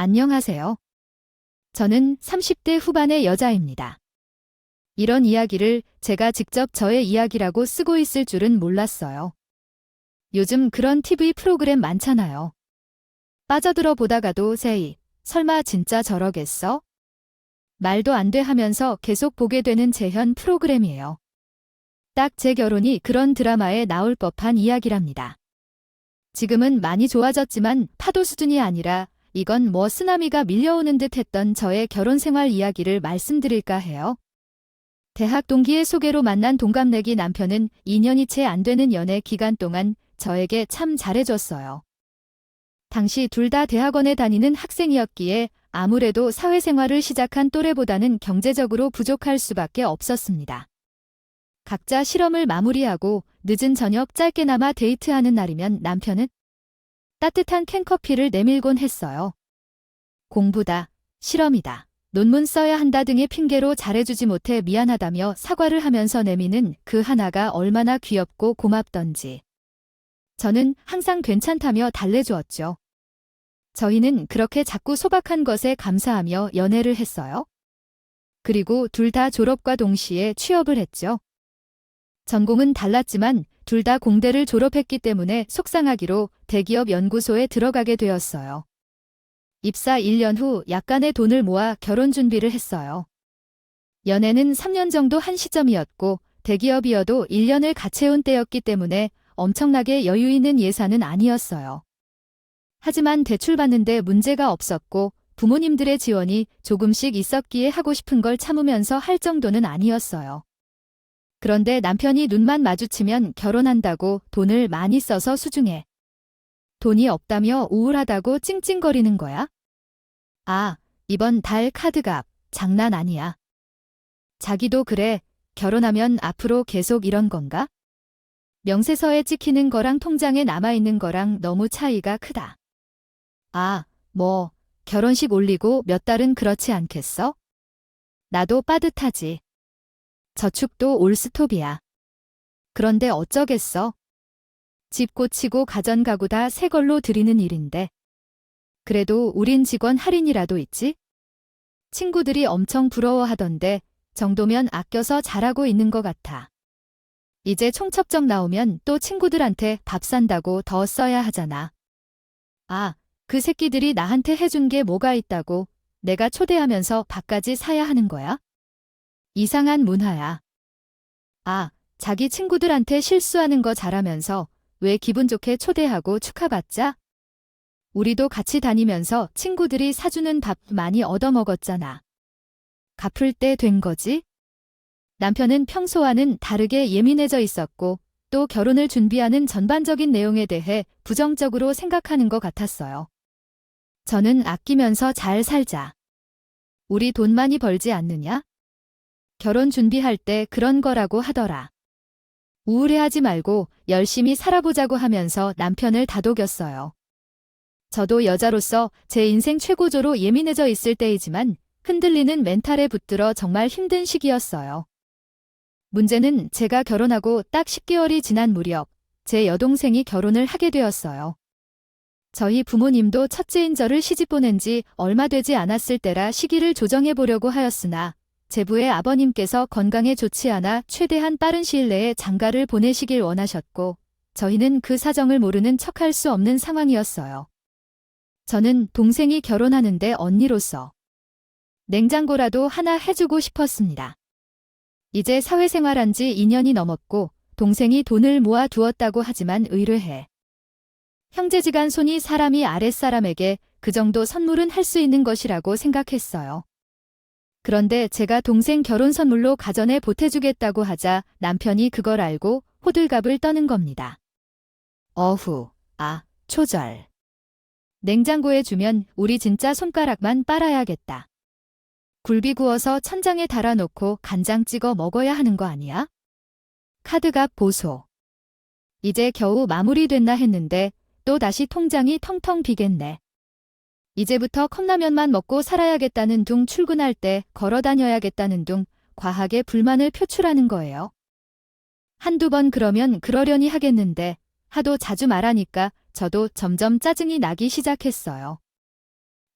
안녕하세요. 저는 30대 후반의 여자입니다. 이런 이야기를 제가 직접 저의 이야기라고 쓰고 있을 줄은 몰랐어요. 요즘 그런 TV 프로그램 많잖아요. 빠져들어 보다가도 세이, 설마 진짜 저러겠어? 말도 안 돼 하면서 계속 보게 되는 재현 프로그램이에요. 딱 제 결혼이 그런 드라마에 나올 법한 이야기랍니다. 지금은 많이 좋아졌지만 파도 수준이 아니라 이건 뭐 쓰나미가 밀려오는 듯 했던 저의 결혼 생활 이야기를 말씀드릴까 해요. 대학 동기의 소개로 만난 동갑내기 남편은 2년이 채 안 되는 연애 기간 동안 저에게 참 잘해줬어요. 당시 둘 다 대학원에 다니는 학생이었기에 아무래도 사회생활을 시작한 또래보다는 경제적으로 부족할 수밖에 없었습니다. 각자 실험을 마무리하고 늦은 저녁 짧게나마 데이트하는 날이면 남편은 따뜻한 캔커피를 내밀곤 했어요. 공부다, 실험이다, 논문 써야 한다 등의 핑계로 잘해주지 못해 미안하다며 사과를 하면서 내미는 그 하나가 얼마나 귀엽고 고맙던지. 저는 항상 괜찮다며 달래주었죠. 저희는 그렇게 자꾸 소박한 것에 감사하며 연애를 했어요. 그리고 둘 다 졸업과 동시에 취업을 했죠. 전공은 달랐지만 둘 다 공대를 졸업했기 때문에 속상하기로 대기업 연구소에 들어가게 되었어요. 입사 1년 후 약간의 돈을 모아 결혼 준비를 했어요. 연애는 3년 정도 한 시점이었고 대기업이어도 1년을 같이 해온 때였기 때문에 엄청나게 여유 있는 예산은 아니었어요. 하지만 대출받는데 문제가 없었고 부모님들의 지원이 조금씩 있었기에 하고 싶은 걸 참으면서 할 정도는 아니었어요. 그런데 남편이 눈만 마주치면 결혼한다고 돈을 많이 써서 수중해. 돈이 없다며 우울하다고 찡찡거리는 거야? 아, 이번 달 카드값 장난 아니야. 자기도 그래. 결혼하면 앞으로 계속 이런 건가? 명세서에 찍히는 거랑 통장에 남아있는 거랑 너무 차이가 크다. 아, 뭐 결혼식 올리고 몇 달은 그렇지 않겠어? 나도 빠듯하지. 저축도 올스톱이야. 그런데 어쩌겠어. 집 고치고 가전 가구 다 새 걸로 들이는 일인데. 그래도 우린 직원 할인이라도 있지? 친구들이 엄청 부러워하던데 정도면 아껴서 잘하고 있는 것 같아. 이제 총첩적 나오면 또 친구들한테 밥 산다고 더 써야 하잖아. 아, 그 새끼들이 나한테 해준 게 뭐가 있다고 내가 초대하면서 밥까지 사야 하는 거야? 이상한 문화야. 아, 자기 친구들한테 실수하는 거 잘하면서 왜 기분 좋게 초대하고 축하받자? 우리도 같이 다니면서 친구들이 사주는 밥 많이 얻어먹었잖아. 갚을 때 된 거지? 남편은 평소와는 다르게 예민해져 있었고 또 결혼을 준비하는 전반적인 내용에 대해 부정적으로 생각하는 것 같았어요. 저는 아끼면서 잘 살자. 우리 돈 많이 벌지 않느냐? 결혼 준비할 때 그런 거라고 하더라. 우울해하지 말고 열심히 살아보자고 하면서 남편을 다독였어요. 저도 여자로서 제 인생 최고조로 예민해져 있을 때이지만 흔들리는 멘탈에 붙들어 정말 힘든 시기였어요. 문제는 제가 결혼하고 딱 10개월이 지난 무렵 제 여동생이 결혼을 하게 되었어요. 저희 부모님도 첫째인 저를 시집 보낸 지 얼마 되지 않았을 때라 시기를 조정해 보려고 하였으나 제부의 아버님께서 건강에 좋지 않아 최대한 빠른 시일 내에 장가를 보내시길 원하셨고 저희는 그 사정을 모르는 척할 수 없는 상황이었어요. 저는 동생이 결혼하는데 언니로서 냉장고라도 하나 해주고 싶었습니다. 이제 사회생활한 지 2년이 넘었고 동생이 돈을 모아 두었다고 하지만 의뢰해. 형제지간 손이 사람이 아랫사람에게 그 정도 선물은 할 수 있는 것이라고 생각했어요. 그런데 제가 동생 결혼 선물로 가전에 보태주겠다고 하자 남편이 그걸 알고 호들갑을 떠는 겁니다. 어후, 아, 초절. 냉장고에 주면 우리 진짜 손가락만 빨아야겠다. 굴비 구워서 천장에 달아놓고 간장 찍어 먹어야 하는 거 아니야? 카드값 보소. 이제 겨우 마무리됐나 했는데 또 다시 통장이 텅텅 비겠네. 이제부터 컵라면만 먹고 살아야겠다는 둥 출근할 때 걸어 다녀야겠다는 둥 과하게 불만을 표출하는 거예요. 한두 번 그러면 그러려니 하겠는데 하도 자주 말하니까 저도 점점 짜증이 나기 시작했어요.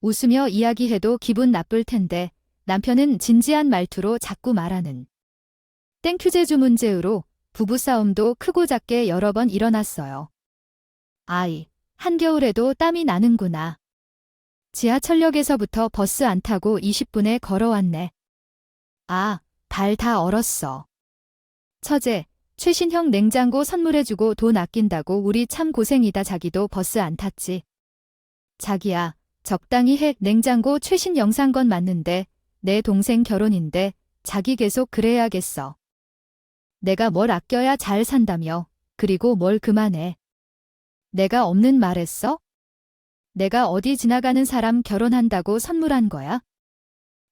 웃으며 이야기해도 기분 나쁠 텐데 남편은 진지한 말투로 자꾸 말하는 땡큐제주 문제로 부부싸움도 크고 작게 여러 번 일어났어요. 아이, 한겨울에도 땀이 나는구나. 지하철역에서부터 버스 안 타고 20분에 걸어왔네. 아, 발 다 얼었어. 처제, 최신형 냉장고 선물해주고 돈 아낀다고 우리 참 고생이다. 자기도 버스 안 탔지. 자기야, 적당히 해. 냉장고 최신 영상건 맞는데 내 동생 결혼인데 자기 계속 그래야겠어. 내가 뭘 아껴야 잘 산다며. 그리고 뭘 그만해. 내가 없는 말했어? 내가 어디 지나가는 사람 결혼한다고 선물한 거야?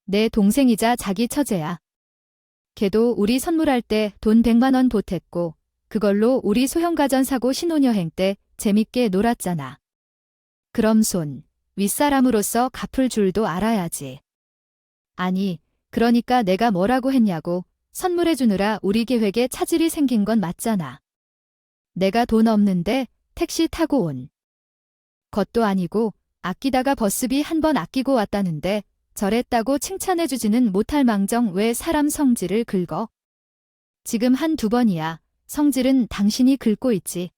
내 동생이자 자기 처제야. 걔도 우리 선물할 때 돈 100만 원 보탰고 그걸로 우리 소형가전 사고 신혼여행 때 재밌게 놀았잖아. 그럼 손, 윗사람으로서 갚을 줄도 알아야지. 아니, 그러니까 내가 뭐라고 했냐고. 선물해주느라 우리 계획에 차질이 생긴 건 맞잖아. 내가 돈 없는데 택시 타고 온 것도 아니고 아끼다가 버스비 한 번 아끼고 왔다는데 저랬다고 칭찬해주지는 못할 망정 왜 사람 성질을 긁어? 지금 한두 번이야. 성질은 당신이 긁고 있지.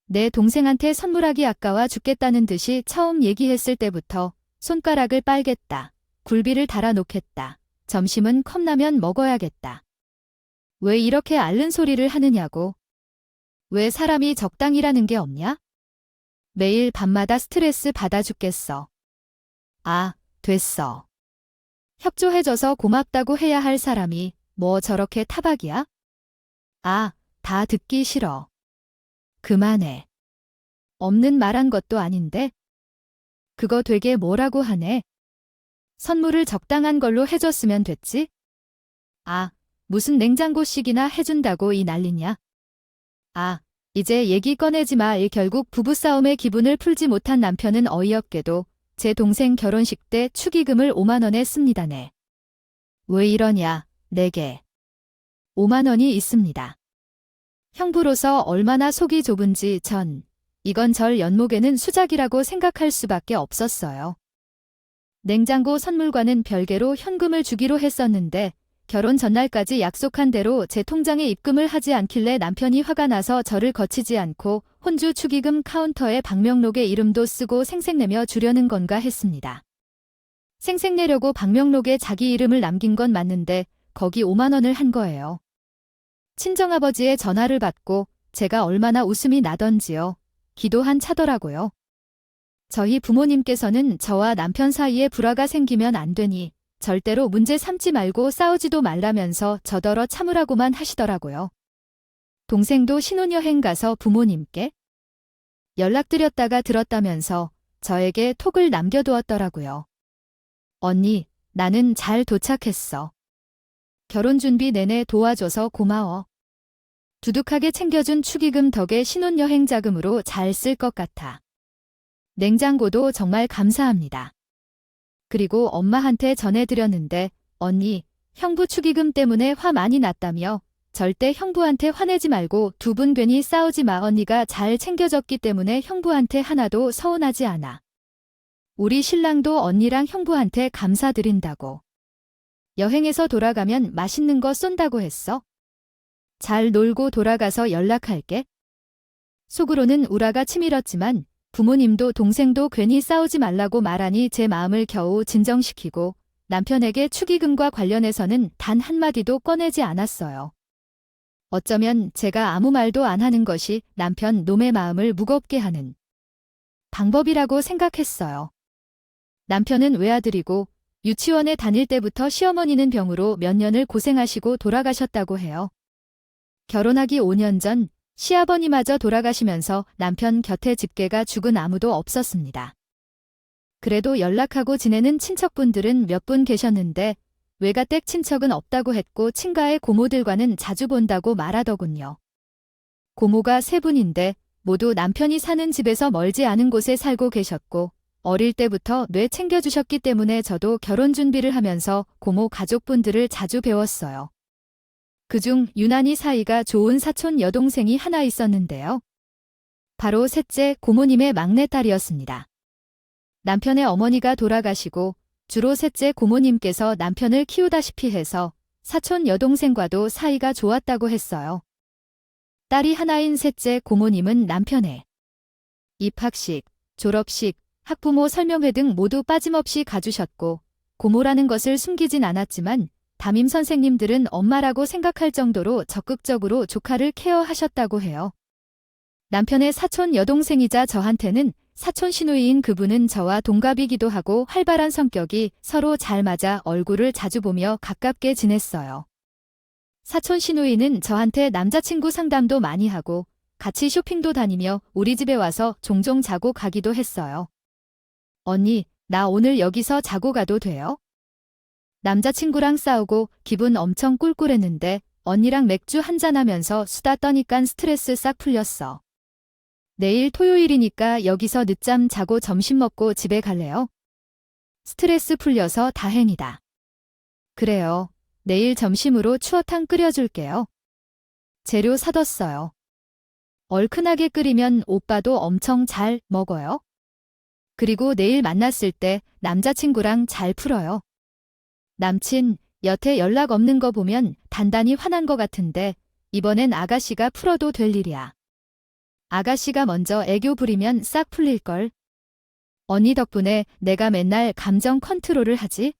내 동생한테 선물하기 아까워 죽겠다는 듯이 처음 얘기했을 때부터 손가락을 빨겠다. 굴비를 달아놓겠다. 점심은 컵라면 먹어야겠다. 왜 이렇게 앓는 소리를 하느냐고. 왜 사람이 적당이라는 게 없냐? 매일 밤마다 스트레스 받아 죽겠어. 아, 됐어. 협조해줘서 고맙다고 해야 할 사람이 뭐 저렇게 타박이야? 아, 다 듣기 싫어. 그만해. 없는 말한 것도 아닌데. 그거 되게 뭐라고 하네. 선물을 적당한 걸로 해줬으면 됐지? 아, 무슨 냉장고씩이나 해준다고 이 난리냐? 아, 이제 얘기 꺼내지 마. 결국 부부싸움의 기분을 풀지 못한 남편은 어이없게도 제 동생 결혼식 때 축의금을 5만 원에 씁니다네. 왜 이러냐, 내게 5만 원이 있습니다. 형부로서 얼마나 속이 좁은지 이건 절 연목에는 수작이라고 생각할 수밖에 없었어요. 냉장고 선물과는 별개로 현금을 주기로 했었는데 결혼 전날까지 약속한 대로 제 통장에 입금을 하지 않길래 남편이 화가 나서 저를 거치지 않고 혼주 축의금 카운터에 방명록에 이름도 쓰고 생색내며 주려는 건가 했습니다. 생색내려고 방명록에 자기 이름을 남긴 건 맞는데 거기 5만 원을 한 거예요. 친정아버지의 전화를 받고 제가 얼마나 웃음이 나던지요. 기도 한 차더라고요. 저희 부모님께서는 저와 남편 사이에 불화가 생기면 안 되니 절대로 문제 삼지 말고 싸우지도 말라면서 저더러 참으라고만 하시더라고요. 동생도 신혼여행 가서 부모님께 연락드렸다가 들었다면서 저에게 톡을 남겨두었더라고요. 언니, 나는 잘 도착했어. 결혼 준비 내내 도와줘서 고마워. 두둑하게 챙겨준 축의금 덕에 신혼여행 자금으로 잘 쓸 것 같아. 냉장고도 정말 감사합니다. 그리고 엄마한테 전해드렸는데 언니, 형부 축의금 때문에 화 많이 났다며 절대 형부한테 화내지 말고 두 분 괜히 싸우지 마. 언니가 잘 챙겨줬기 때문에 형부한테 하나도 서운하지 않아. 우리 신랑도 언니랑 형부한테 감사드린다고. 여행에서 돌아가면 맛있는 거 쏜다고 했어. 잘 놀고 돌아가서 연락할게. 속으로는 우라가 치밀었지만 부모님도 동생도 괜히 싸우지 말라고 말하니 제 마음을 겨우 진정시키고 남편에게 축의금과 관련해서는 단 한마디도 꺼내지 않았어요. 어쩌면 제가 아무 말도 안 하는 것이 남편 놈의 마음을 무겁게 하는 방법이라고 생각했어요. 남편은 외아들이고 유치원에 다닐 때부터 시어머니는 병으로 몇 년을 고생하시고 돌아가셨다고 해요. 결혼하기 5년 전 시아버니마저 돌아가시면서 남편 곁에 집게가 죽은 아무도 없었습니다. 그래도 연락하고 지내는 친척분들은 몇 분 계셨는데 외가댁 친척은 없다고 했고 친가의 고모들과는 자주 본다고 말하더군요. 고모가 3분인데 모두 남편이 사는 집에서 멀지 않은 곳에 살고 계셨고 어릴 때부터 뇌 챙겨주셨기 때문에 저도 결혼 준비를 하면서 고모 가족분들을 자주 뵈었어요. 그중 유난히 사이가 좋은 사촌 여동생이 하나 있었는데요. 바로 셋째 고모님의 막내딸이었습니다. 남편의 어머니가 돌아가시고 주로 셋째 고모님께서 남편을 키우다시피 해서 사촌 여동생과도 사이가 좋았다고 했어요. 딸이 하나인 셋째 고모님은 남편의 입학식, 졸업식, 학부모 설명회 등 모두 빠짐없이 가주셨고 고모라는 것을 숨기진 않았지만 담임 선생님들은 엄마라고 생각할 정도로 적극적으로 조카를 케어하셨다고 해요. 남편의 사촌 여동생이자 저한테는 사촌 시누이인 그분은 저와 동갑이기도 하고 활발한 성격이 서로 잘 맞아 얼굴을 자주 보며 가깝게 지냈어요. 사촌 시누이는 저한테 남자친구 상담도 많이 하고 같이 쇼핑도 다니며 우리 집에 와서 종종 자고 가기도 했어요. 언니, 나 오늘 여기서 자고 가도 돼요? 남자친구랑 싸우고 기분 엄청 꿀꿀했는데 언니랑 맥주 한잔하면서 수다 떠니깐 스트레스 싹 풀렸어. 내일 토요일이니까 여기서 늦잠 자고 점심 먹고 집에 갈래요? 스트레스 풀려서 다행이다. 그래요. 내일 점심으로 추어탕 끓여줄게요. 재료 사뒀어요. 얼큰하게 끓이면 오빠도 엄청 잘 먹어요. 그리고 내일 만났을 때 남자친구랑 잘 풀어요. 남친, 여태 연락 없는 거 보면 단단히 화난 거 같은데 이번엔 아가씨가 풀어도 될 일이야. 아가씨가 먼저 애교 부리면 싹 풀릴걸. 언니 덕분에 내가 맨날 감정 컨트롤을 하지?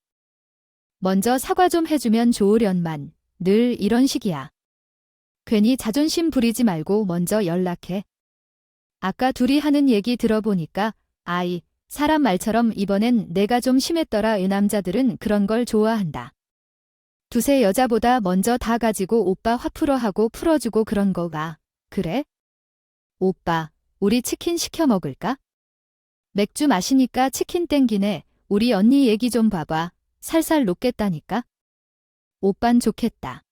먼저 사과 좀 해주면 좋으련만 늘 이런 식이야. 괜히 자존심 부리지 말고 먼저 연락해. 아까 둘이 하는 얘기 들어보니까 사람 말처럼 이번엔 내가 좀 심했더라. 이 남자들은 그런 걸 좋아한다. 두세 여자보다 먼저 다 가지고 오빠 화 풀어하고 풀어주고 그런 거가. 그래? 오빠, 우리 치킨 시켜 먹을까? 맥주 마시니까 치킨 땡기네. 우리 언니 얘기 좀 봐봐. 살살 녹겠다니까? 오빤 좋겠다.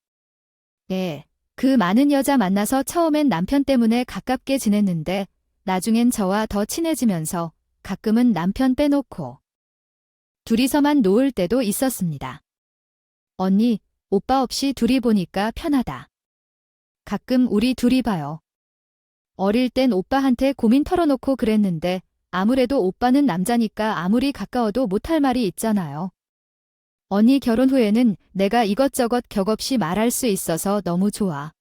그 많은 여자 만나서 처음엔 남편 때문에 가깝게 지냈는데 나중엔 저와 더 친해지면서 가끔은 남편 빼놓고 둘이서만 놓을 때도 있었습니다. 언니, 오빠 없이 둘이 보니까 편하다. 가끔 우리 둘이 봐요. 어릴 땐 오빠한테 고민 털어놓고 그랬는데 아무래도 오빠는 남자니까 아무리 가까워도 못할 말이 있잖아요. 언니 결혼 후에는 내가 이것저것 격없이 말할 수 있어서 너무 좋아.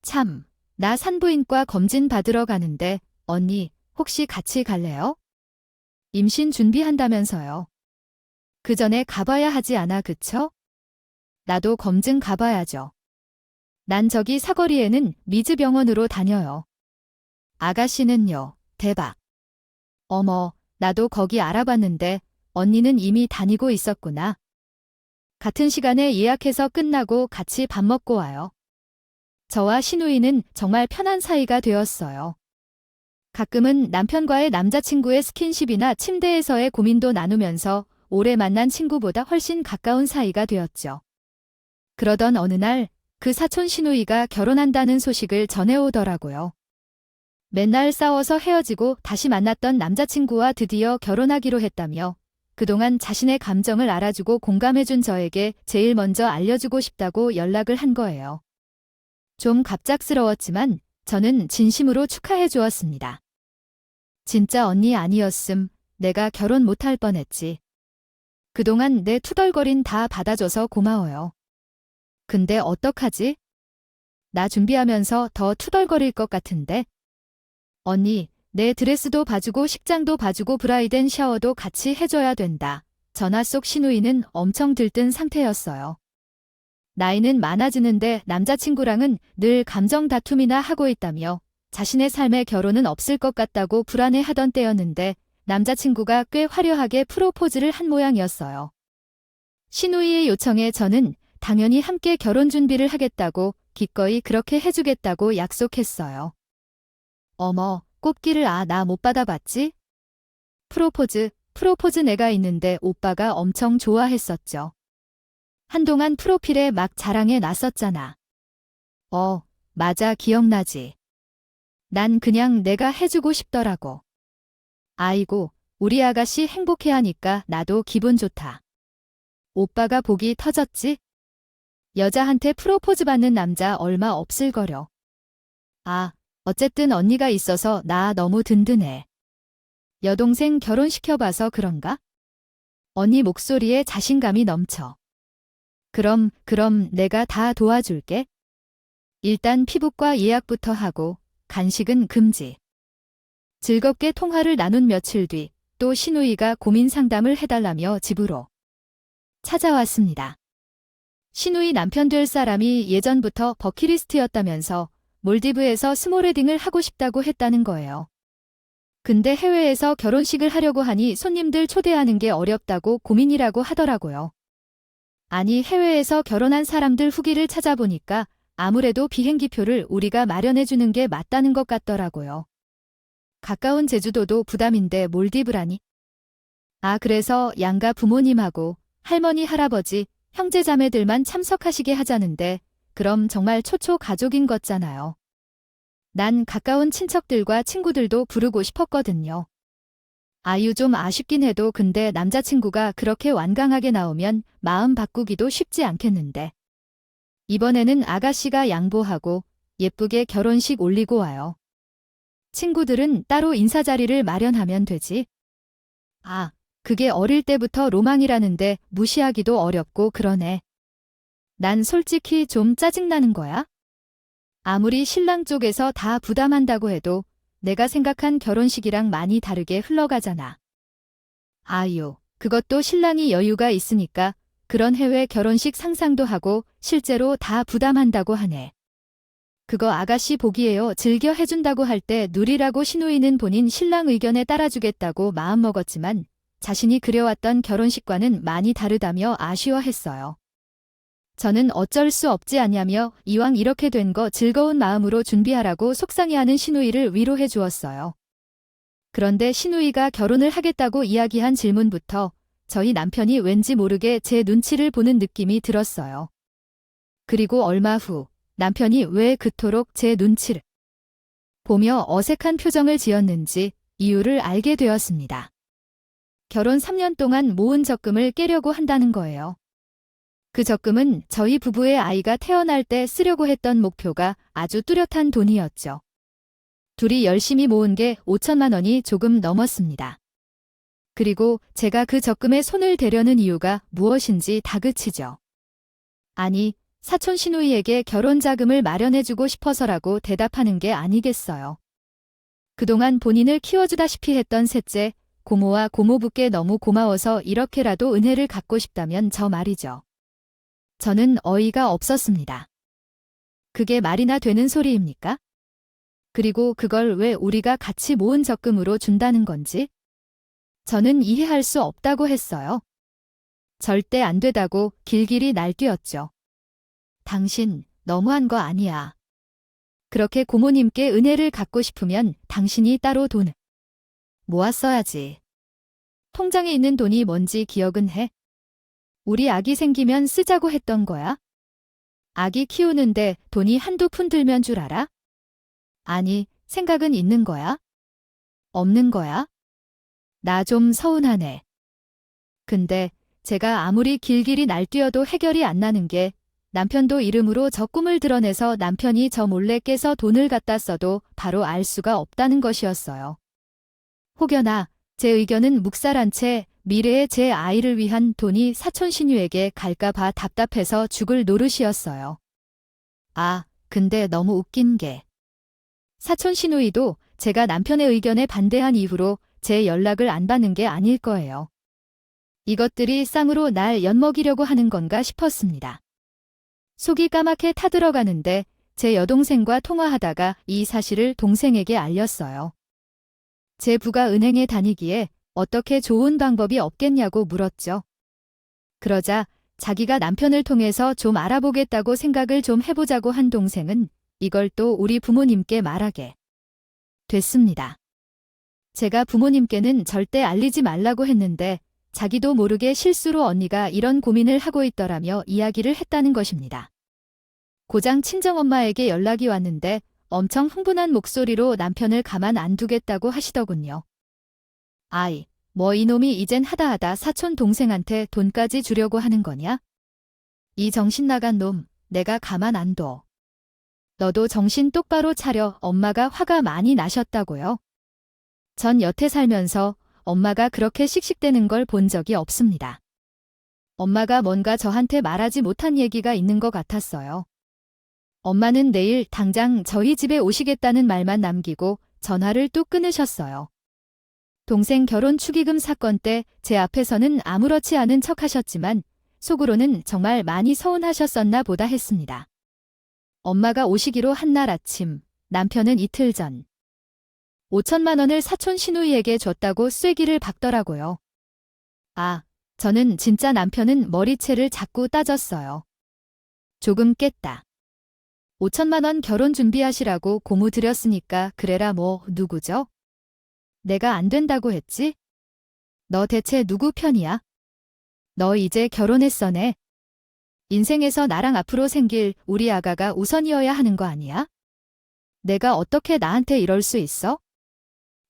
참, 나 산부인과 검진 받으러 가는데 언니 혹시 같이 갈래요? 임신 준비한다면서요. 그 전에 가봐야 하지 않아 그쵸? 나도 검증 가봐야죠. 난 저기 사거리에는 미즈병원으로 다녀요. 아가씨는요, 대박. 어머, 나도 거기 알아봤는데 언니는 이미 다니고 있었구나. 같은 시간에 예약해서 끝나고 같이 밥 먹고 와요. 저와 시누이는 정말 편한 사이가 되었어요. 가끔은 남편과의 남자친구의 스킨십이나 침대에서의 고민도 나누면서 오래 만난 친구보다 훨씬 가까운 사이가 되었죠. 그러던 어느 날 그 사촌 시누이가 결혼한다는 소식을 전해오더라고요. 맨날 싸워서 헤어지고 다시 만났던 남자친구와 드디어 결혼하기로 했다며 그동안 자신의 감정을 알아주고 공감해준 저에게 제일 먼저 알려주고 싶다고 연락을 한 거예요. 좀 갑작스러웠지만 저는 진심으로 축하해 주었습니다. 진짜 언니 아니었음 내가 결혼 못할 뻔했지. 그동안 내 투덜거린 다 받아줘서 고마워요. 근데 어떡하지? 나 준비하면서 더 투덜거릴 것 같은데? 언니, 내 드레스도 봐주고 식장도 봐주고 브라이덴 샤워도 같이 해줘야 된다. 전화 속 시누이는 엄청 들뜬 상태였어요. 나이는 많아지는데 남자친구랑은 늘 감정 다툼이나 하고 있다며 자신의 삶에 결혼은 없을 것 같다고 불안해하던 때였는데 남자친구가 꽤 화려하게 프로포즈를 한 모양이었어요. 시누이의 요청에 저는 당연히 함께 결혼 준비를 하겠다고 기꺼이 그렇게 해주겠다고 약속했어요. 어머, 꽃길을 나 못 받아봤지? 프로포즈 내가 있는데 오빠가 엄청 좋아했었죠. 한동안 프로필에 막 자랑해 놨었잖아. 맞아 기억나지. 난 그냥 내가 해주고 싶더라고. 아이고, 우리 아가씨 행복해하니까 나도 기분 좋다. 오빠가 복이 터졌지? 여자한테 프로포즈 받는 남자 얼마 없을거려. 어쨌든 언니가 있어서 나 너무 든든해. 여동생 결혼시켜봐서 그런가? 언니 목소리에 자신감이 넘쳐. 그럼 내가 다 도와줄게. 일단 피부과 예약부터 하고 간식은 금지. 즐겁게 통화를 나눈 며칠 뒤 또 신우이가 고민 상담을 해달라며 집으로 찾아왔습니다. 신우이 남편 될 사람이 예전부터 버킷리스트였다면서 몰디브에서 스몰웨딩을 하고 싶다고 했다는 거예요. 근데 해외에서 결혼식을 하려고 하니 손님들 초대하는 게 어렵다고 고민이라고 하더라고요. 아니, 해외에서 결혼한 사람들 후기를 찾아보니까 아무래도 비행기표를 우리가 마련해주는 게 맞다는 것 같더라고요. 가까운 제주도도 부담인데 몰디브라니? 아, 그래서 양가 부모님하고 할머니, 할아버지, 형제 자매들만 참석하시게 하자는데 그럼 정말 초초 가족인 거잖아요. 난 가까운 친척들과 친구들도 부르고 싶었거든요. 아유, 좀 아쉽긴 해도 근데 남자친구가 그렇게 완강하게 나오면 마음 바꾸기도 쉽지 않겠는데. 이번에는 아가씨가 양보하고 예쁘게 결혼식 올리고 와요. 친구들은 따로 인사 자리를 마련하면 되지. 아, 그게 어릴 때부터 로망이라는데 무시하기도 어렵고 그러네. 난 솔직히 좀 짜증나는 거야. 아무리 신랑 쪽에서 다 부담한다고 해도 내가 생각한 결혼식이랑 많이 다르게 흘러가잖아. 아유, 그것도 신랑이 여유가 있으니까 그런 해외 결혼식 상상도 하고 실제로 다 부담한다고 하네. 그거 아가씨 복이에요. 즐겨 해준다고 할 때 누리라고 신우이는 본인 신랑 의견에 따라주겠다고 마음먹었지만 자신이 그려왔던 결혼식과는 많이 다르다며 아쉬워했어요. 저는 어쩔 수 없지 않냐며 이왕 이렇게 된 거 즐거운 마음으로 준비하라고 속상해하는 신우이를 위로해 주었어요. 그런데 신우이가 결혼을 하겠다고 이야기한 질문부터 저희 남편이 왠지 모르게 제 눈치를 보는 느낌이 들었어요. 그리고 얼마 후 남편이 왜 그토록 제 눈치를 보며 어색한 표정을 지었는지 이유를 알게 되었습니다. 결혼 3년 동안 모은 적금을 깨려고 한다는 거예요. 그 적금은 저희 부부의 아이가 태어날 때 쓰려고 했던 목표가 아주 뚜렷한 돈이었죠. 둘이 열심히 모은 게 5천만 원이 조금 넘었습니다. 그리고 제가 그 적금에 손을 대려는 이유가 무엇인지 다그치죠. 아니, 사촌 신우이에게 결혼 자금을 마련해주고 싶어서라고 대답하는 게 아니겠어요. 그동안 본인을 키워주다시피 했던 셋째, 고모와 고모부께 너무 고마워서 이렇게라도 은혜를 갚고 싶다면 저 말이죠. 저는 어이가 없었습니다. 그게 말이나 되는 소리입니까? 그리고 그걸 왜 우리가 같이 모은 적금으로 준다는 건지? 저는 이해할 수 없다고 했어요. 절대 안 되다고 길길이 날뛰었죠. 당신 너무한 거 아니야. 그렇게 고모님께 은혜를 갚고 싶으면 당신이 따로 돈을 모았어야지. 통장에 있는 돈이 뭔지 기억은 해? 우리 아기 생기면 쓰자고 했던 거야? 아기 키우는데 돈이 한두 푼 들면 줄 알아? 아니, 생각은 있는 거야? 없는 거야? 나 좀 서운하네. 근데 제가 아무리 길길이 날뛰어도 해결이 안 나는 게 남편도 이름으로 저 꿈을 드러내서 남편이 저 몰래 깨서 돈을 갖다 써도 바로 알 수가 없다는 것이었어요. 혹여나 제 의견은 묵살한 채 미래의 제 아이를 위한 돈이 사촌 신유에게 갈까 봐 답답해서 죽을 노릇이었어요. 아, 근데 너무 웃긴 게 사촌 신우이도 제가 남편의 의견에 반대한 이후로 제 연락을 안 받는 게 아닐 거예요. 이것들이 쌍으로 날 엿먹이려고 하는 건가 싶었습니다. 속이 까맣게 타들어가는데 제 여동생과 통화하다가 이 사실을 동생에게 알렸어요. 제 부가 은행에 다니기에 어떻게 좋은 방법이 없겠냐고 물었죠. 그러자 자기가 남편을 통해서 좀 알아보겠다고 생각을 좀 해보자고 한 동생은 이걸 또 우리 부모님께 말하게 됐습니다. 제가 부모님께는 절대 알리지 말라고 했는데 자기도 모르게 실수로 언니가 이런 고민을 하고 있더라며 이야기를 했다는 것입니다. 고장 친정엄마에게 연락이 왔는데 엄청 흥분한 목소리로 남편을 가만 안 두겠다고 하시더군요. 아이, 뭐 이놈이 이젠 하다하다 사촌 동생한테 돈까지 주려고 하는 거냐? 이 정신 나간 놈, 내가 가만 안 둬. 너도 정신 똑바로 차려. 엄마가 화가 많이 나셨다고요? 전 여태 살면서 엄마가 그렇게 씩씩대는 걸 본 적이 없습니다. 엄마가 뭔가 저한테 말하지 못한 얘기가 있는 것 같았어요. 엄마는 내일 당장 저희 집에 오시겠다는 말만 남기고 전화를 뚝 끊으셨어요. 동생 결혼 축의금 사건 때 제 앞에서는 아무렇지 않은 척 하셨지만 속으로는 정말 많이 서운하셨었나 보다 했습니다. 엄마가 오시기로 한 날 아침, 남편은 이틀 전 5천만 원을 사촌 시누이에게 줬다고 쐐기를 박더라고요. 아, 저는 진짜 남편은 머리채를 자꾸 따졌어요. 조금 깼다. 5천만 원 결혼 준비하시라고 고무 드렸으니까 그래라 뭐 누구죠? 내가 안 된다고 했지? 너 대체 누구 편이야? 너 이제 결혼했어네. 인생에서 나랑 앞으로 생길 우리 아가가 우선이어야 하는 거 아니야? 내가 어떻게 나한테 이럴 수 있어?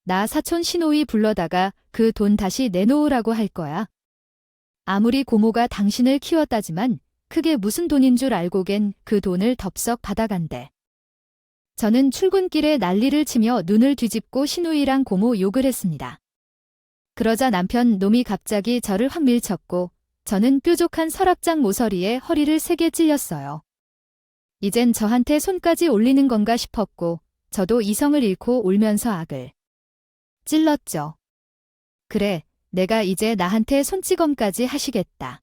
나 사촌 시누이 불러다가 그 돈 다시 내놓으라고 할 거야. 아무리 고모가 당신을 키웠다지만 그게 무슨 돈인 줄 알고겐 그 돈을 덥석 받아간대. 저는 출근길에 난리를 치며 눈을 뒤집고 시누이랑 고모 욕을 했습니다. 그러자 남편 놈이 갑자기 저를 확 밀쳤고 저는 뾰족한 서랍장 모서리에 허리를 세게 찔렸어요. 이젠 저한테 손까지 올리는 건가 싶었고 저도 이성을 잃고 울면서 악을 찔렀죠. 그래, 내가 이제 나한테 손찌검까지 하시겠다.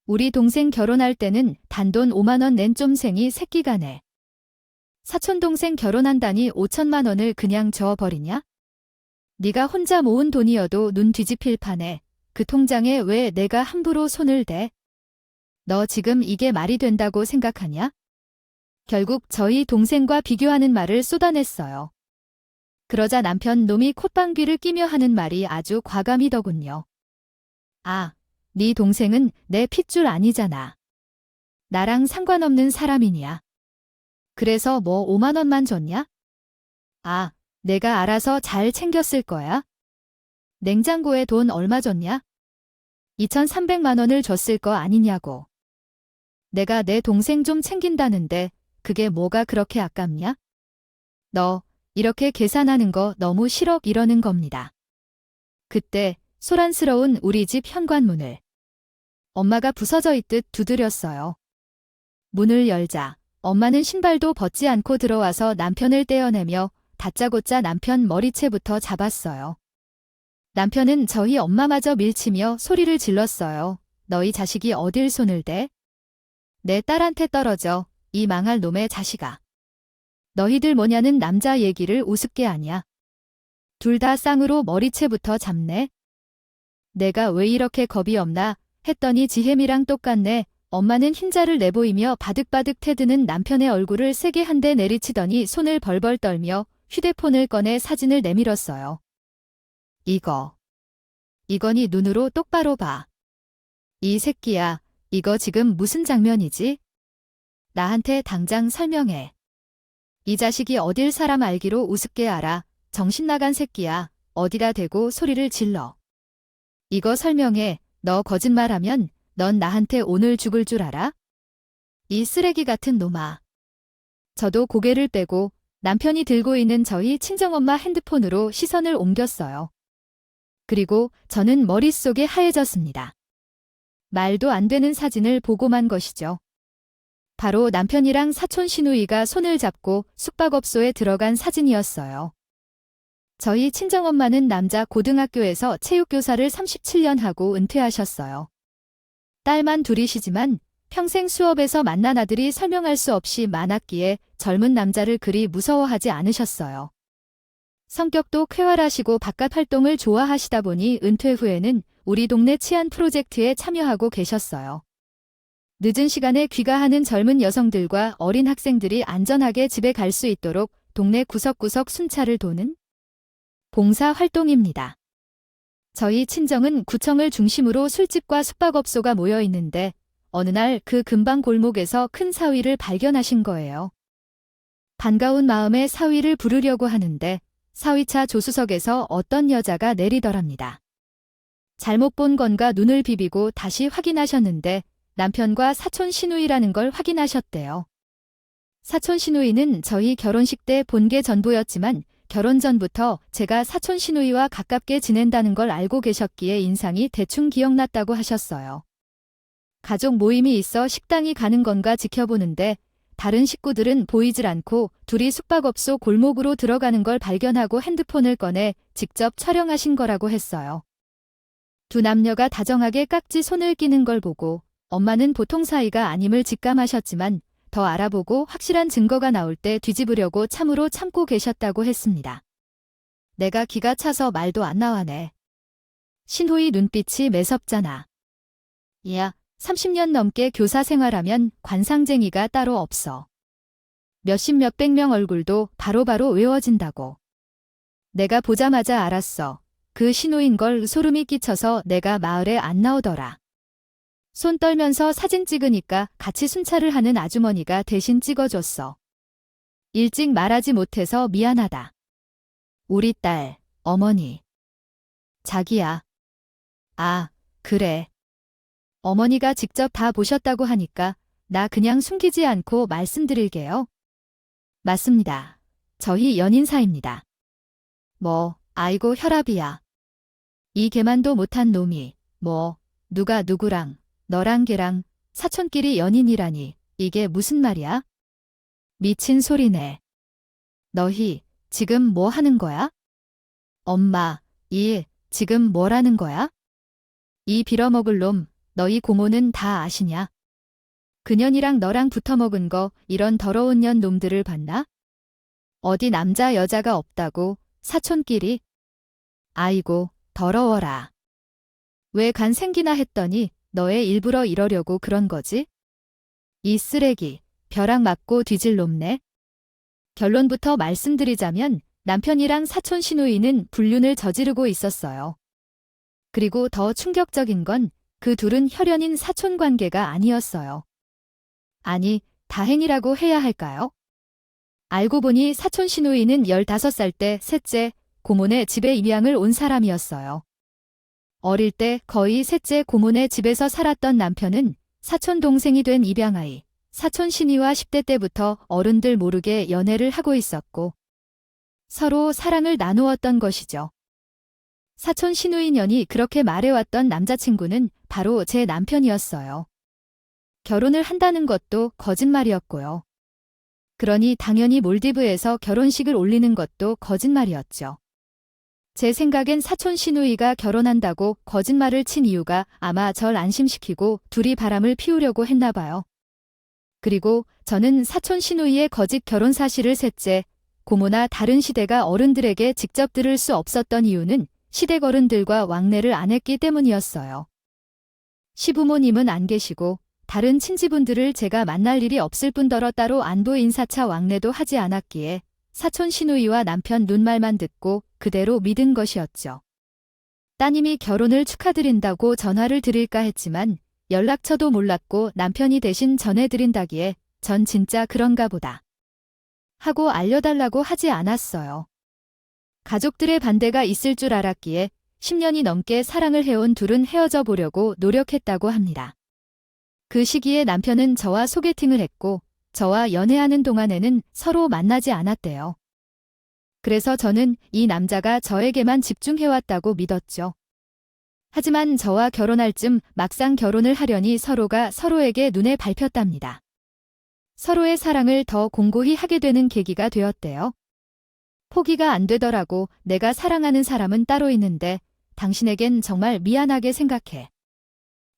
우리 동생 결혼할 때는 단돈 5만 원 낸 쫌생이 새끼가 네. 사촌동생 결혼한다니 5천만 원을 그냥 줘버리냐? 네가 혼자 모은 돈이어도 눈 뒤집힐 판에 그 통장에 왜 내가 함부로 손을 대? 너 지금 이게 말이 된다고 생각하냐? 결국 저희 동생과 비교하는 말을 쏟아냈어요. 그러자 남편 놈이 콧방귀를 끼며 하는 말이 아주 과감이더군요. 아, 네 동생은 내 핏줄 아니잖아. 나랑 상관없는 사람이냐. 그래서 뭐 5만 원만 줬냐? 아, 내가 알아서 잘 챙겼을 거야. 냉장고에 돈 얼마 줬냐? 2,300만 원을 줬을 거 아니냐고. 내가 내 동생 좀 챙긴다는데 그게 뭐가 그렇게 아깝냐? 너 이렇게 계산하는 거 너무 싫어 이러는 겁니다. 그때 소란스러운 우리 집 현관문을 엄마가 부서져 있듯 두드렸어요. 문을 열자 엄마는 신발도 벗지 않고 들어와서 남편을 떼어내며 다짜고짜 남편 머리채부터 잡았어요. 남편은 저희 엄마마저 밀치며 소리를 질렀어요. 너희 자식이 어딜 손을 대? 내 딸한테 떨어져, 이 망할 놈의 자식아. 너희들 뭐냐는 남자 얘기를 우습게 하냐. 둘 다 쌍으로 머리채부터 잡네. 내가 왜 이렇게 겁이 없나 했더니 지혜미랑 똑같네. 엄마는 흰자를 내보이며 바득바득 태드는 남편의 얼굴을 세게 한 대 내리치더니 손을 벌벌 떨며 휴대폰을 꺼내 사진을 내밀었어요. 이거니 눈으로 똑바로 봐. 이 새끼야, 이거 지금 무슨 장면이지? 나한테 당장 설명해. 이 자식이 어딜 사람 알기로 우습게 알아. 정신 나간 새끼야. 어디다 대고 소리를 질러. 이거 설명해. 너 거짓말하면 넌 나한테 오늘 죽을 줄 알아? 이 쓰레기 같은 놈아. 저도 고개를 빼고 남편이 들고 있는 저희 친정엄마 핸드폰으로 시선을 옮겼어요. 그리고 저는 머릿속이 하얘졌습니다. 말도 안 되는 사진을 보고만 것이죠. 바로 남편이랑 사촌 시누이가 손을 잡고 숙박업소에 들어간 사진이었어요. 저희 친정엄마는 남자 고등학교에서 체육교사를 37년 하고 은퇴하셨어요. 딸만 둘이시지만 평생 수업에서 만난 아들이 설명할 수 없이 많았기에 젊은 남자를 그리 무서워하지 않으셨어요. 성격도 쾌활하시고 바깥 활동을 좋아하시다 보니 은퇴 후에는 우리 동네 치안 프로젝트에 참여하고 계셨어요. 늦은 시간에 귀가하는 젊은 여성들과 어린 학생들이 안전하게 집에 갈 수 있도록 동네 구석구석 순찰을 도는 봉사 활동입니다. 저희 친정은 구청을 중심으로 술집과 숙박업소가 모여 있는데 어느 날 그 근방 골목에서 큰 사위를 발견하신 거예요. 반가운 마음에 사위를 부르려고 하는데 사위차 조수석에서 어떤 여자가 내리더랍니다. 잘못 본 건가 눈을 비비고 다시 확인하셨는데 남편과 사촌 시누이라는 걸 확인하셨대요. 사촌 시누이는 저희 결혼식 때 본 게 전부였지만 결혼 전부터 제가 사촌 시누이와 가깝게 지낸다는 걸 알고 계셨기에 인상이 대충 기억났다고 하셨어요. 가족 모임이 있어 식당이 가는 건가 지켜보는데 다른 식구들은 보이질 않고 둘이 숙박업소 골목으로 들어가는 걸 발견하고 핸드폰을 꺼내 직접 촬영하신 거라고 했어요. 두 남녀가 다정하게 깍지 손을 끼는 걸 보고 엄마는 보통 사이가 아님을 직감하셨지만 더 알아보고 확실한 증거가 나올 때 뒤집으려고 참으로 참고 계셨다고 했습니다. 내가 기가 차서 말도 안 나와네. 신호의 눈빛이 매섭잖아. 야, 30년 넘게 교사 생활하면 관상쟁이가 따로 없어. 몇십 몇백 명 얼굴도 바로바로 외워진다고. 내가 보자마자 알았어. 그 신호인 걸 소름이 끼쳐서 내가 마을에 안 나오더라. 손 떨면서 사진 찍으니까 같이 순찰을 하는 아주머니가 대신 찍어줬어. 일찍 말하지 못해서 미안하다. 우리 딸, 어머니. 자기야. 아, 그래. 어머니가 직접 다 보셨다고 하니까 나 그냥 숨기지 않고 말씀드릴게요. 맞습니다. 저희 연인 사이입니다. 뭐, 아이고 혈압이야. 이 개만도 못한 놈이 누가 누구랑 너랑 걔랑 사촌끼리 연인이라니 이게 무슨 말이야? 미친 소리네. 너희 지금 뭐 하는 거야? 엄마, 지금 뭐라는 거야? 이 빌어먹을 놈, 너희 고모는 다 아시냐? 그년이랑 너랑 붙어먹은 거 이런 더러운 년 놈들을 봤나? 어디 남자 여자가 없다고 사촌끼리? 아이고 더러워라. 왜 간 생기나 했더니 너의 일부러 이러려고 그런 거지? 이 쓰레기, 벼락 맞고 뒤질 놈네. 결론부터 말씀드리자면 남편이랑 사촌 시누이는 불륜을 저지르고 있었어요. 그리고 더 충격적인 건 그 둘은 혈연인 사촌 관계가 아니었어요. 아니, 다행이라고 해야 할까요? 알고 보니 사촌 시누이는 15살 때 셋째 고모네 집에 입양을 온 사람이었어요. 어릴 때 거의 셋째 고모네 집에서 살았던 남편은 사촌 동생이 된 입양아이, 사촌 시누이와 10대 때부터 어른들 모르게 연애를 하고 있었고 서로 사랑을 나누었던 것이죠. 사촌 시누이 년이 그렇게 말해왔던 남자친구는 바로 제 남편이었어요. 결혼을 한다는 것도 거짓말이었고요. 그러니 당연히 몰디브에서 결혼식을 올리는 것도 거짓말이었죠. 제 생각엔 사촌 시누이가 결혼한다고 거짓말을 친 이유가 아마 절 안심시키고 둘이 바람을 피우려고 했나 봐요. 그리고 저는 사촌 시누이의 거짓 결혼 사실을 셋째, 고모나 다른 시대가 어른들에게 직접 들을 수 없었던 이유는 시댁 어른들과 왕래를 안 했기 때문이었어요. 시부모님은 안 계시고 다른 친지분들을 제가 만날 일이 없을 뿐더러 따로 안부 인사차 왕래도 하지 않았기에 사촌 시누이와 남편 눈말만 듣고 그대로 믿은 것이었죠. 따님이 결혼을 축하드린다고 전화를 드릴까 했지만 연락처도 몰랐고 남편이 대신 전해드린다기에 전 진짜 그런가 보다 하고 알려달라고 하지 않았어요. 가족들의 반대가 있을 줄 알았기에 10년이 넘게 사랑을 해온 둘은 헤어져 보려고 노력했다고 합니다. 그 시기에 남편은 저와 소개팅을 했고 저와 연애하는 동안에는 서로 만나지 않았대요. 그래서 저는 이 남자가 저에게만 집중해왔다고 믿었죠. 하지만 저와 결혼할 쯤 막상 결혼을 하려니 서로가 서로에게 눈에 밟혔답니다. 서로의 사랑을 더 공고히 하게 되는 계기가 되었대요. 포기가 안 되더라고. 내가 사랑하는 사람은 따로 있는데 당신에겐 정말 미안하게 생각해.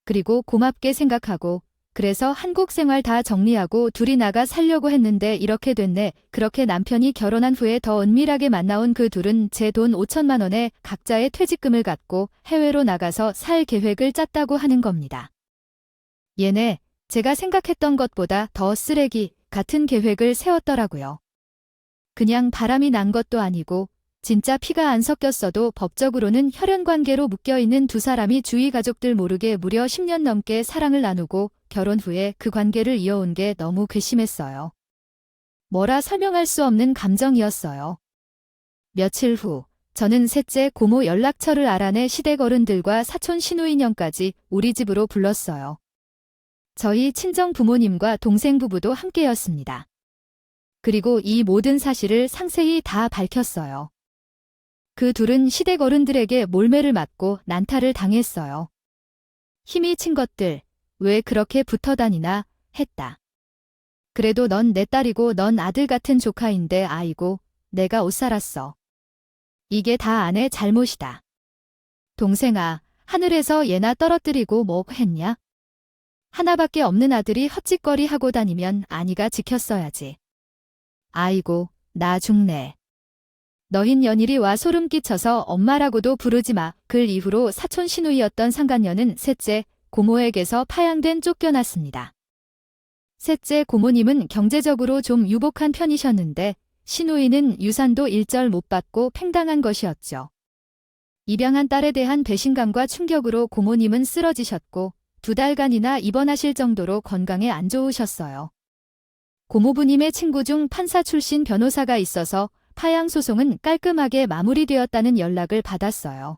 그리고 고맙게 생각하고 그래서 한국 생활 다 정리하고 둘이 나가 살려고 했는데 이렇게 됐네. 그렇게 남편이 결혼한 후에 더 은밀하게 만나온 그 둘은 제 돈 5천만 원에 각자의 퇴직금을 갖고 해외로 나가서 살 계획을 짰다고 하는 겁니다. 얘네 제가 생각했던 것보다 더 쓰레기 같은 계획을 세웠더라고요. 그냥 바람이 난 것도 아니고 진짜 피가 안 섞였어도 법적으로는 혈연관계로 묶여있는 두 사람이 주위 가족들 모르게 무려 10년 넘게 사랑을 나누고 결혼 후에 그 관계를 이어온 게 너무 괘씸했어요. 뭐라 설명할 수 없는 감정이었어요. 며칠 후 저는 셋째 고모 연락처를 알아내 시댁 어른들과 사촌 시누이년까지 우리 집으로 불렀어요. 저희 친정 부모님과 동생 부부도 함께였습니다. 그리고 이 모든 사실을 상세히 다 밝혔어요. 그 둘은 시댁 어른들에게 몰매를 맞고 난타를 당했어요. 힘이 친 것들, 왜 그렇게 붙어 다니나 했다. 그래도 넌 내 딸이고 넌 아들 같은 조카인데 아이고, 내가 옷 살았어. 이게 다 아내 잘못이다. 동생아, 하늘에서 얘나 떨어뜨리고 뭐 했냐? 하나밖에 없는 아들이 헛짓거리 하고 다니면 아니가 지켰어야지. 아이고, 나 죽네. 너흰 연일이 와 소름 끼쳐서 엄마라고도 부르지 마. 그 이후로 사촌 시누이였던 상간녀는 셋째 고모에게서 파양된 쫓겨났습니다. 셋째 고모님은 경제적으로 좀 유복한 편이셨는데 시누이는 유산도 일절 못 받고 팽당한 것이었죠. 입양한 딸에 대한 배신감과 충격으로 고모님은 쓰러지셨고 2달간이나 입원하실 정도로 건강에 안 좋으셨어요. 고모부님의 친구 중 판사 출신 변호사가 있어서 파양 소송은 깔끔하게 마무리되었다는 연락을 받았어요.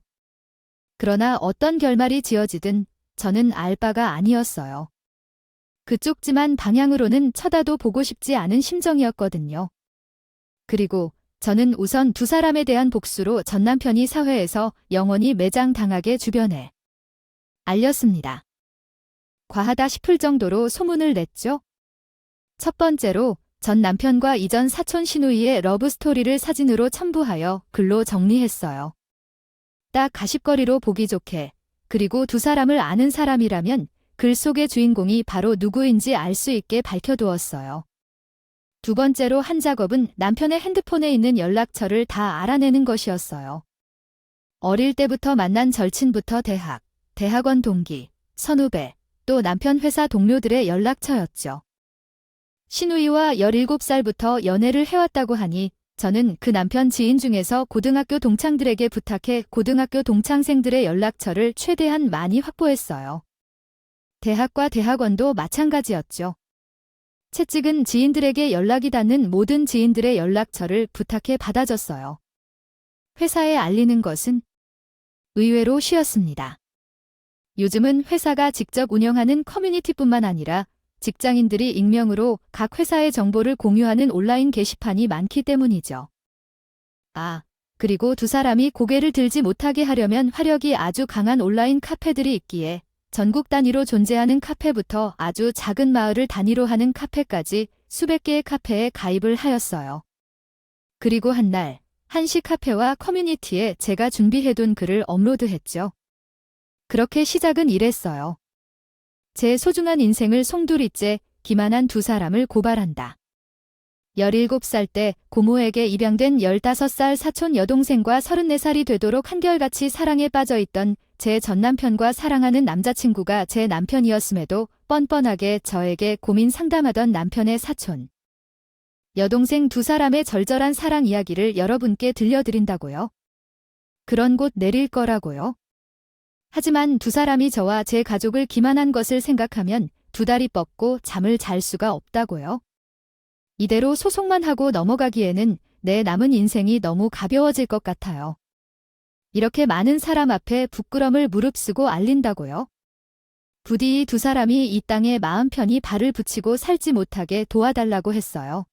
그러나 어떤 결말이 지어지든 저는 알 바가 아니었어요. 그쪽 집안 방향으로는 쳐다도 보고 싶지 않은 심정이었거든요. 그리고 저는 우선 두 사람에 대한 복수로 전 남편이 사회에서 영원히 매장당하게 주변에 알렸습니다. 과하다 싶을 정도로 소문을 냈죠. 첫 번째로 전 남편과 이전 사촌 시누이의 러브스토리를 사진으로 첨부하여 글로 정리했어요. 딱 가십거리로 보기 좋게, 그리고 두 사람을 아는 사람이라면 글 속의 주인공이 바로 누구인지 알 수 있게 밝혀두었어요. 두 번째로 한 작업은 남편의 핸드폰에 있는 연락처를 다 알아내는 것이었어요. 어릴 때부터 만난 절친부터 대학원 동기, 선후배, 또 남편 회사 동료들의 연락처였죠. 시누이와 17살부터 연애를 해왔다고 하니 저는 그 남편 지인 중에서 고등학교 동창들에게 부탁해 고등학교 동창생들의 연락처를 최대한 많이 확보했어요. 대학과 대학원도 마찬가지였죠. 채찍은 지인들에게 연락이 닿는 모든 지인들의 연락처를 부탁해 받아줬어요. 회사에 알리는 것은 의외로 쉬웠습니다. 요즘은 회사가 직접 운영하는 커뮤니티뿐만 아니라 직장인들이 익명으로 각 회사의 정보를 공유하는 온라인 게시판이 많기 때문이죠. 그리고 두 사람이 고개를 들지 못하게 하려면 화력이 아주 강한 온라인 카페들이 있기에 전국 단위로 존재하는 카페부터 아주 작은 마을을 단위로 하는 카페까지 수백 개의 카페에 가입을 하였어요. 그리고 한 날, 한시 카페와 커뮤니티에 제가 준비해둔 글을 업로드했죠. 그렇게 시작은 이랬어요. 제 소중한 인생을 송두리째 기만한 두 사람을 고발한다. 17살 때 고모에게 입양된 15살 사촌 여동생과 34살이 되도록 한결같이 사랑에 빠져있던 제 전남편과 사랑하는 남자친구가 제 남편이었음에도 뻔뻔하게 저에게 고민 상담하던 남편의 사촌 여동생 두 사람의 절절한 사랑 이야기를 여러분께 들려드린다고요? 그런 곳 내릴 거라고요? 하지만 두 사람이 저와 제 가족을 기만한 것을 생각하면 두 다리 뻗고 잠을 잘 수가 없다고요? 이대로 소송만 하고 넘어가기에는 내 남은 인생이 너무 가벼워질 것 같아요. 이렇게 많은 사람 앞에 부끄럼을 무릅쓰고 알린다고요? 부디 두 사람이 이 땅에 마음 편히 발을 붙이고 살지 못하게 도와달라고 했어요.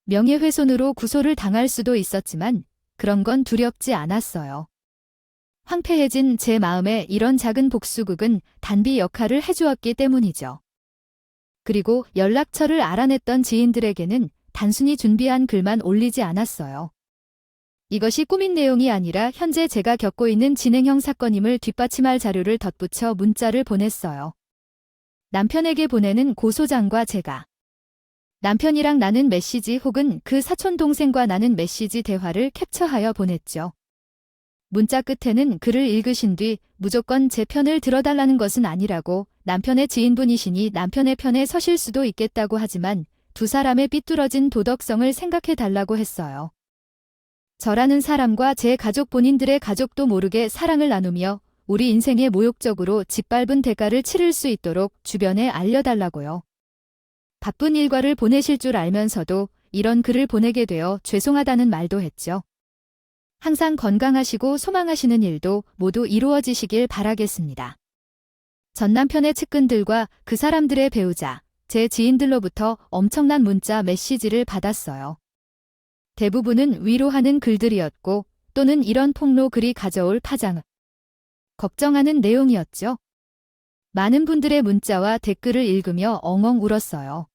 명예훼손으로 구소를 당할 수도 있었지만 그런 건 두렵지 않았어요. 황폐해진 제 마음에 이런 작은 복수극은 단비 역할을 해주었기 때문이죠. 그리고 연락처를 알아냈던 지인들에게는 단순히 준비한 글만 올리지 않았어요. 이것이 꾸민 내용이 아니라 현재 제가 겪고 있는 진행형 사건임을 뒷받침할 자료를 덧붙여 문자를 보냈어요. 남편에게 보내는 고소장과 제가 남편이랑 나눈 메시지 혹은 그 사촌 동생과 나눈 메시지 대화를 캡처하여 보냈죠. 문자 끝에는 글을 읽으신 뒤 무조건 제 편을 들어달라는 것은 아니라고 남편의 지인분이시니 남편의 편에 서실 수도 있겠다고 하지만 두 사람의 삐뚤어진 도덕성을 생각해 달라고 했어요. 저라는 사람과 제 가족 본인들의 가족도 모르게 사랑을 나누며 우리 인생에 모욕적으로 짓밟은 대가를 치를 수 있도록 주변에 알려달라고요. 바쁜 일과를 보내실 줄 알면서도 이런 글을 보내게 되어 죄송하다는 말도 했죠. 항상 건강하시고 소망하시는 일도 모두 이루어지시길 바라겠습니다. 전 남편의 측근들과 그 사람들의 배우자, 제 지인들로부터 엄청난 문자 메시지를 받았어요. 대부분은 위로하는 글들이었고 또는 이런 폭로 글이 가져올 파장을 걱정하는 내용이었죠. 많은 분들의 문자와 댓글을 읽으며 엉엉 울었어요.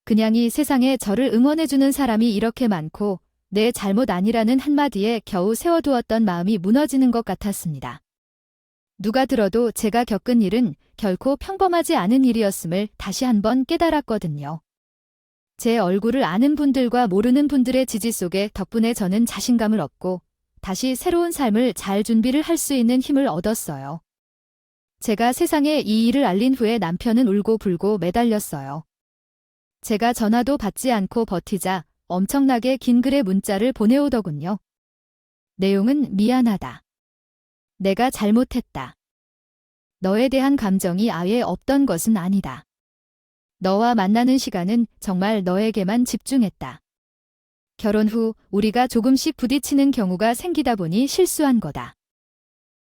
그냥 이 세상에 저를 응원해주는 사람이 이렇게 많고 내 잘못 아니라는 한마디에 겨우 세워두었던 마음이 무너지는 것 같았습니다. 누가 들어도 제가 겪은 일은 결코 평범하지 않은 일이었음을 다시 한번 깨달았거든요. 제 얼굴을 아는 분들과 모르는 분들의 지지 속에 덕분에 저는 자신감을 얻고 다시 새로운 삶을 잘 준비를 할 수 있는 힘을 얻었어요. 제가 세상에 이 일을 알린 후에 남편은 울고 불고 매달렸어요. 제가 전화도 받지 않고 버티자 엄청나게 긴 글의 문자를 보내오더군요. 내용은 미안하다. 내가 잘못했다. 너에 대한 감정이 아예 없던 것은 아니다. 너와 만나는 시간은 정말 너에게만 집중했다. 결혼 후 우리가 조금씩 부딪히는 경우가 생기다 보니 실수한 거다.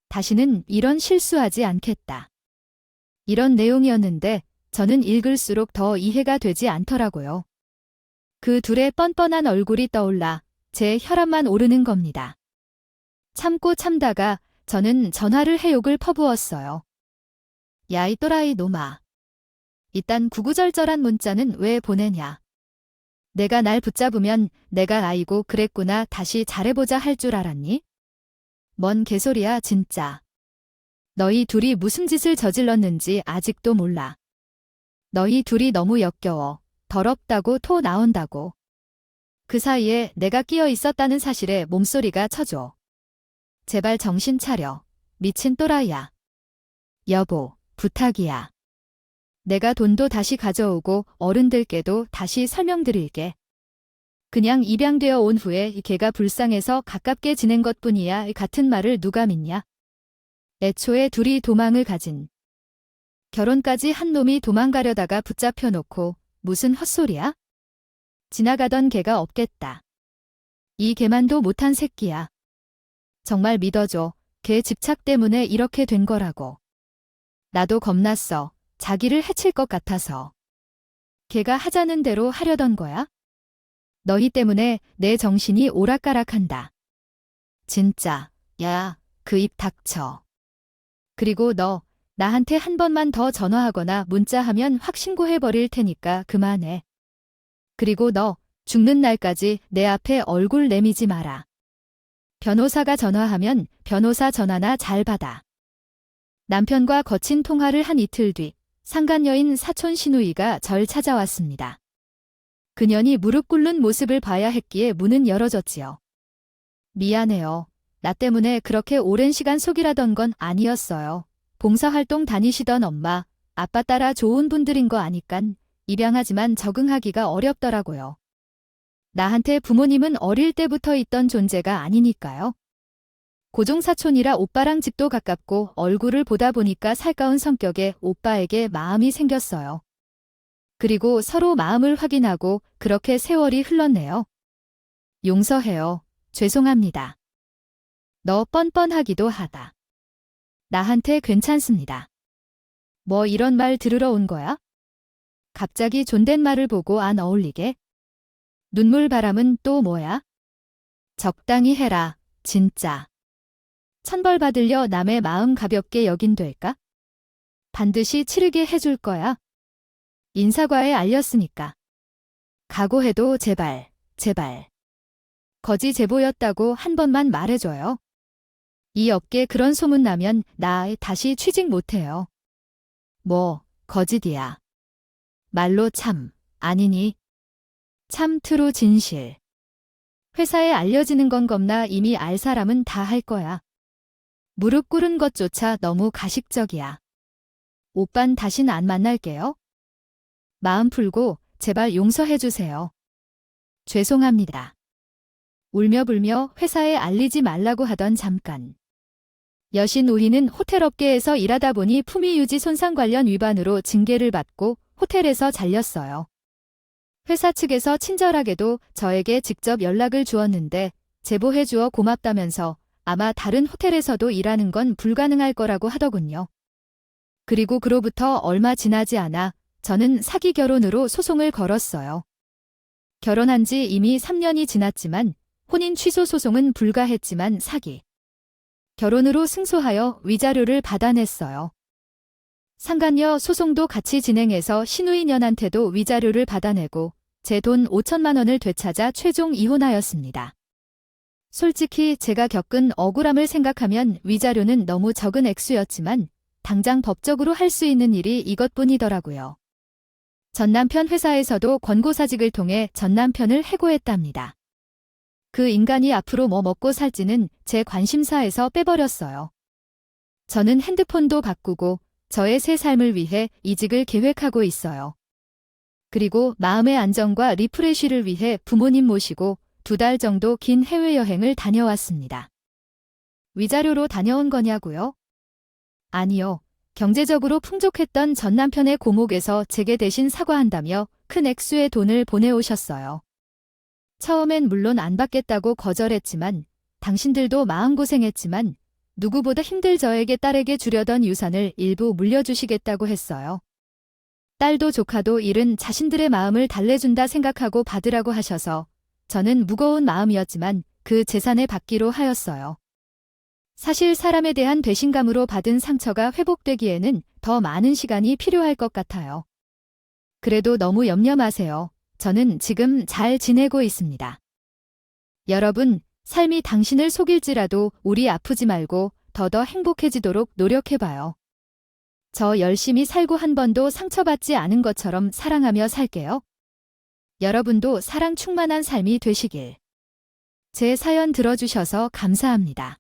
다시는 이런 실수하지 않겠다. 이런 내용이었는데 저는 읽을수록 더 이해가 되지 않더라고요. 그 둘의 뻔뻔한 얼굴이 떠올라 제 혈압만 오르는 겁니다. 참고 참다가 저는 전화를 해욕을 퍼부었어요. 야, 이 또라이 놈아. 이딴 구구절절한 문자는 왜 보내냐. 내가 날 붙잡으면 내가 아이고 그랬구나 다시 잘해보자 할 줄 알았니? 뭔 개소리야 진짜. 너희 둘이 무슨 짓을 저질렀는지 아직도 몰라. 너희 둘이 너무 역겨워. 더럽다고 토 나온다고. 그 사이에 내가 끼어 있었다는 사실에 몸소리가 쳐줘. 제발 정신 차려. 미친 또라이야. 여보, 부탁이야. 내가 돈도 다시 가져오고 어른들께도 다시 설명드릴게. 그냥 입양되어 온 후에 걔가 불쌍해서 가깝게 지낸 것뿐이야. 같은 말을 누가 믿냐? 애초에 둘이 도망을 가진. 결혼까지 한 놈이 도망가려다가 붙잡혀 놓고 무슨 헛소리야? 지나가던 개가 없겠다. 이 개만도 못한 새끼야. 정말 믿어줘. 걔 집착 때문에 이렇게 된 거라고. 나도 겁났어. 자기를 해칠 것 같아서. 걔가 하자는 대로 하려던 거야? 너희 때문에 내 정신이 오락가락한다. 진짜. 야, 그 입 닥쳐. 그리고 너 나한테 한 번만 더 전화하거나 문자하면 확 신고해버릴 테니까 그만해. 그리고 너 죽는 날까지 내 앞에 얼굴 내미지 마라. 변호사가 전화하면 변호사 전화나 잘 받아. 남편과 거친 통화를 한 이틀 뒤 상간녀인 사촌 시누이가 절 찾아왔습니다. 그년이 무릎 꿇는 모습을 봐야 했기에 문은 열어졌지요. 미안해요. 나 때문에 그렇게 오랜 시간 속이라던 건 아니었어요. 봉사활동 다니시던 엄마, 아빠 따라 좋은 분들인 거 아니깐 입양하지만 적응하기가 어렵더라고요. 나한테 부모님은 어릴 때부터 있던 존재가 아니니까요. 고종사촌이라 오빠랑 집도 가깝고 얼굴을 보다 보니까 살가운 성격에 오빠에게 마음이 생겼어요. 그리고 서로 마음을 확인하고 그렇게 세월이 흘렀네요. 용서해요. 죄송합니다. 너 뻔뻔하기도 하다. 나한테 괜찮습니다. 뭐 이런 말 들으러 온 거야? 갑자기 존댓말을 보고 안 어울리게? 눈물바람은 또 뭐야? 적당히 해라, 진짜. 천벌 받으려 남의 마음 가볍게 여긴될까? 반드시 치르게 해줄 거야. 인사과에 알렸으니까. 각오해도 제발, 제발. 거지 제보였다고 한 번만 말해줘요. 이 업계 그런 소문 나면 나 다시 취직 못해요. 뭐, 거짓이야. 말로 참, 아니니? 참 트루 진실. 회사에 알려지는 건 겁나 이미 알 사람은 다 할 거야. 무릎 꿇은 것조차 너무 가식적이야. 오빤 다신 안 만날게요. 마음 풀고 제발 용서해주세요. 죄송합니다. 울며 불며 회사에 알리지 말라고 하던 잠깐. 여신 우희는 호텔 업계에서 일하다 보니 품위유지 손상 관련 위반으로 징계를 받고 호텔에서 잘렸어요. 회사 측에서 친절하게도 저에게 직접 연락을 주었는데 제보해 주어 고맙다면서 아마 다른 호텔에서도 일하는 건 불가능할 거라고 하더군요. 그리고 그로부터 얼마 지나지 않아 저는 사기 결혼으로 소송을 걸었어요. 결혼한 지 이미 3년이 지났지만 혼인 취소 소송은 불가했지만 사기 결혼으로 승소하여 위자료를 받아냈어요. 상간녀 소송도 같이 진행해서 신우이년한테도 위자료를 받아내고 제 돈 5천만 원을 되찾아 최종 이혼하였습니다. 솔직히 제가 겪은 억울함을 생각하면 위자료는 너무 적은 액수였지만 당장 법적으로 할 수 있는 일이 이것뿐이더라고요. 전남편 회사에서도 권고사직을 통해 전남편을 해고했답니다. 그 인간이 앞으로 뭐 먹고 살지는 제 관심사에서 빼버렸어요. 저는 핸드폰도 바꾸고 저의 새 삶을 위해 이직을 계획하고 있어요. 그리고 마음의 안정과 리프레쉬를 위해 부모님 모시고 2달 정도 긴 해외여행을 다녀왔습니다. 위자료로 다녀온 거냐고요? 아니요. 경제적으로 풍족했던 전 남편의 고목에서 제게 대신 사과한다며 큰 액수의 돈을 보내오셨어요. 처음엔 물론 안 받겠다고 거절했지만 당신들도 마음고생했지만 누구보다 힘들 저에게 딸에게 주려던 유산을 일부 물려주시겠다고 했어요. 딸도 조카도 일은 자신들의 마음을 달래준다 생각하고 받으라고 하셔서 저는 무거운 마음이었지만 그 재산을 받기로 하였어요. 사실 사람에 대한 배신감으로 받은 상처가 회복되기에는 더 많은 시간이 필요할 것 같아요. 그래도 너무 염려 마세요. 저는 지금 잘 지내고 있습니다. 여러분, 삶이 당신을 속일지라도 우리 아프지 말고 더더 행복해지도록 노력해봐요. 저 열심히 살고 한 번도 상처받지 않은 것처럼 사랑하며 살게요. 여러분도 사랑 충만한 삶이 되시길. 제 사연 들어주셔서 감사합니다.